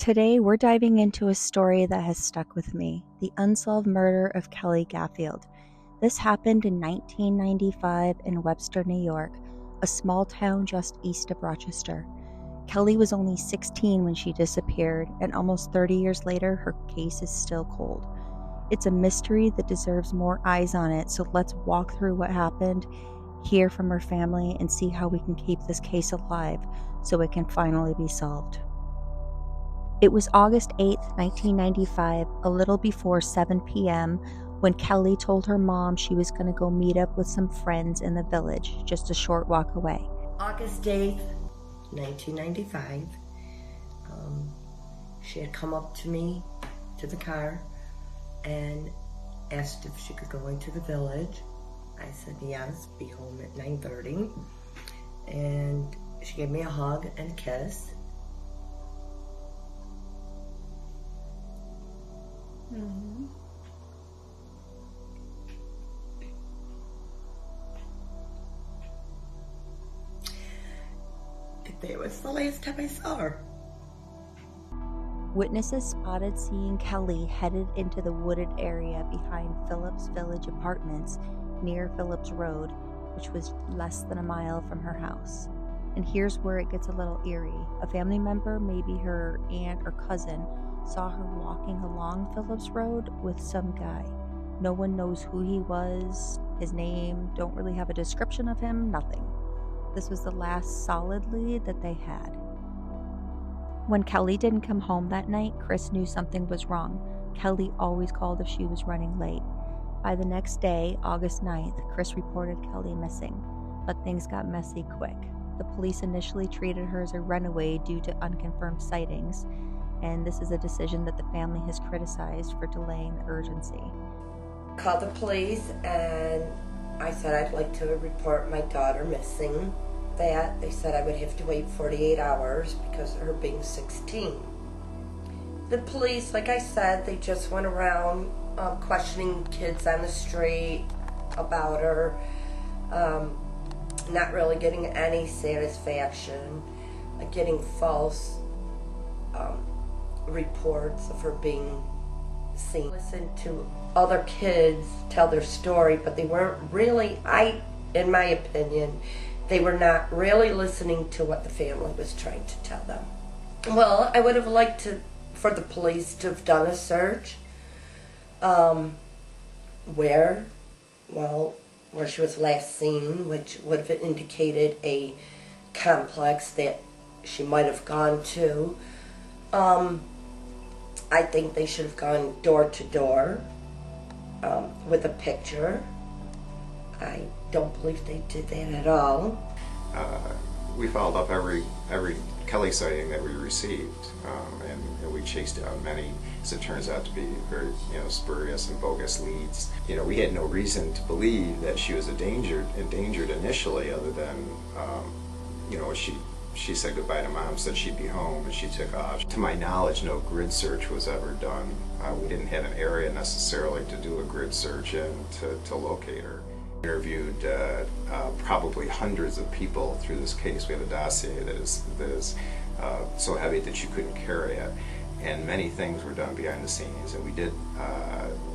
Today, we're diving into a story that has stuck with me, the unsolved murder of Kelley Gaffield. This happened in 1995 in Webster, New York, a small town just east of Rochester. Kelley was only 16 when she disappeared, and almost 30 years later, her case is still cold. It's a mystery that deserves more eyes on it, so let's walk through what happened, hear from her family, and see how we can keep this case alive so it can finally be solved. It was August 8th, 1995, a little before 7 p.m., when Kelley told her mom she was going to go meet up with some friends in the village, just a short walk away. August 8th, 1995, she had come up to me, to the car, and asked if she could go into the village. I said yes, be home at 9:30, and she gave me a hug and a kiss. Mm-hmm. That was the last time I saw her. Witnesses spotted seeing Kelley headed into the wooded area behind Phillips Village Apartments near Phillips Road, which was less than a mile from her house. And here's where it gets a little eerie. A family member, maybe her aunt or cousin, saw her walking along Phillips Road with some guy. No one knows who he was, his name, don't really have a description of him, nothing. This was the last solid lead that they had. When Kelley didn't come home that night, Chris knew something was wrong. Kelley always called if she was running late. By the next day, August 9th, Chris reported Kelley missing, but things got messy quick. The police initially treated her as a runaway due to unconfirmed sightings, and this is a decision that the family has criticized for delaying the urgency. Called the police, and I said I'd like to report my daughter missing. They said I would have to wait 48 hours because of her being 16. The police, like I said, they just went around questioning kids on the street about her, not really getting any satisfaction, getting false reports of her being seen. Listened to other kids tell their story, but they weren't really, in my opinion, they were not really listening to what the family was trying to tell them. Well, I would have liked for the police to have done a search. Where she was last seen, which would have indicated a complex that she might have gone to. I think they should have gone door to door with a picture. I don't believe they did that at all. We followed up every Kelley sighting that we received, and we chased down many, as it turns out to be very spurious and bogus leads. We had no reason to believe that she was endangered initially, other than she said goodbye to mom, said she'd be home, and she took off. To my knowledge, no grid search was ever done. We didn't have an area necessarily to do a grid search and to locate her. Interviewed probably hundreds of people through this case. We have a dossier that is so heavy that you couldn't carry it, and many things were done behind the scenes. And we did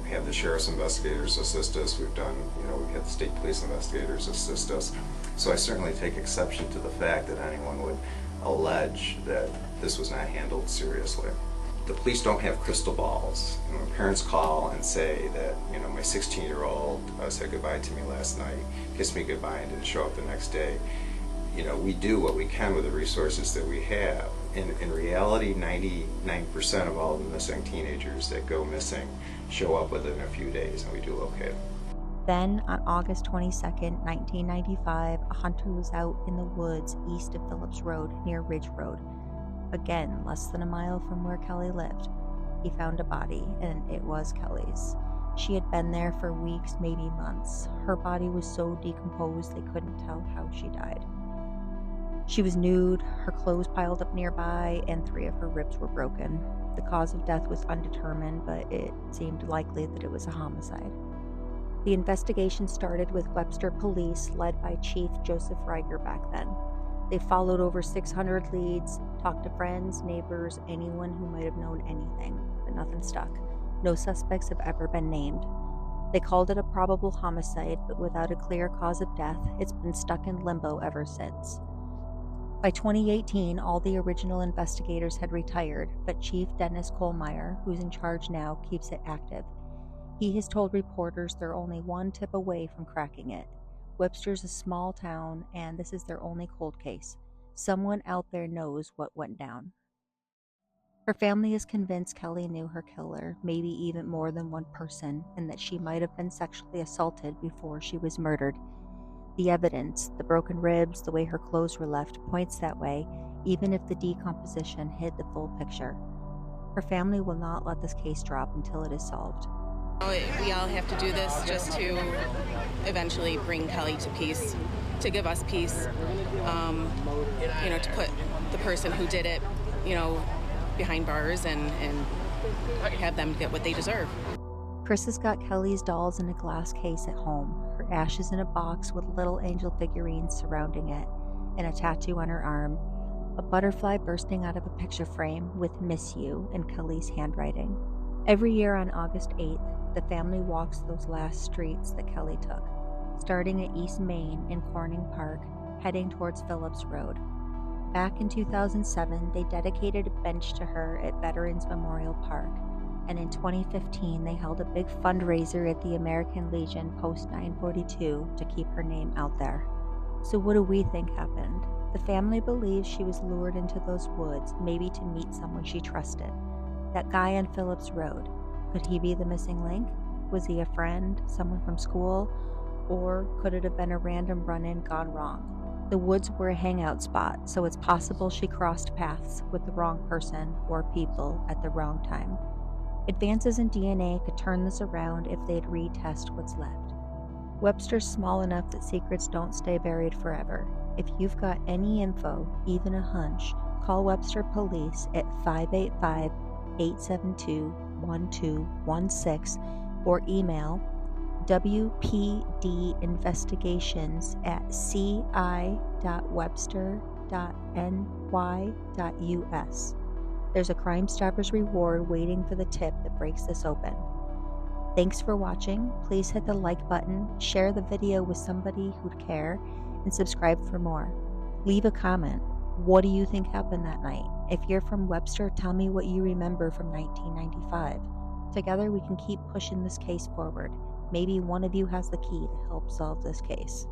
have the sheriff's investigators assist us. We've had the state police investigators assist us. So I certainly take exception to the fact that anyone would allege that this was not handled seriously. The police don't have crystal balls. When parents call and say that, my 16-year-old said goodbye to me last night, kissed me goodbye and didn't show up the next day, we do what we can with the resources that we have. In reality, 99% of all the missing teenagers that go missing show up within a few days, and we do okay. Then, on August 22nd, 1995, a hunter was out in the woods east of Phillips Road near Ridge Road. Again, less than a mile from where Kelley lived. He found a body, and it was Kelley's. She had been there for weeks, maybe months. Her body was so decomposed they couldn't tell how she died. She was nude, her clothes piled up nearby, and 3 of her ribs were broken. The cause of death was undetermined, but it seemed likely that it was a homicide. The investigation started with Webster police, led by Chief Joseph Riger back then. They followed over 600 leads, talked to friends, neighbors, anyone who might have known anything, but nothing stuck. No suspects have ever been named. They called it a probable homicide, but without a clear cause of death, it's been stuck in limbo ever since. By 2018, all the original investigators had retired, but Chief Dennis Kohlmeyer, who's in charge now, keeps it active. He has told reporters they're only one tip away from cracking it. Webster's a small town, and this is their only cold case. Someone out there knows what went down. Her family is convinced Kelley knew her killer, maybe even more than one person, and that she might have been sexually assaulted before she was murdered. The evidence, the broken ribs, the way her clothes were left, points that way, even if the decomposition hid the full picture. Her family will not let this case drop until it is solved. We all have to do this just to eventually bring Kelley to peace, to give us peace, to put the person who did it, behind bars and have them get what they deserve. Chris has got Kelley's dolls in a glass case at home, her ashes in a box with little angel figurines surrounding it, and a tattoo on her arm, a butterfly bursting out of a picture frame with "Miss You" in Kelley's handwriting. Every year on August 8th, the family walks those last streets that Kelley took, starting at East Main in Corning Park, heading towards Phillips Road. Back in 2007, they dedicated a bench to her at Veterans Memorial Park, and in 2015, they held a big fundraiser at the American Legion Post 942 to keep her name out there. So what do we think happened? The family believes she was lured into those woods, maybe to meet someone she trusted. That guy on Phillips Road, could he be the missing link? Was he a friend, someone from school, or could it have been a random run-in gone wrong? The woods were a hangout spot, so it's possible she crossed paths with the wrong person or people at the wrong time. Advances in DNA could turn this around if they'd retest what's left. Webster's small enough that secrets don't stay buried forever. If you've got any info, even a hunch, call Webster Police at 585-872-1216 or email wpd-investigations@ci.webster.ny.us. There's a Crime Stoppers reward waiting for the tip that breaks this open. Thanks for watching. Please hit the like button, share the video with somebody who'd care, and subscribe for more. Leave a comment. What do you think happened that night? If you're from Webster, tell me what you remember from 1995. Together we can keep pushing this case forward. Maybe one of you has the key to help solve this case.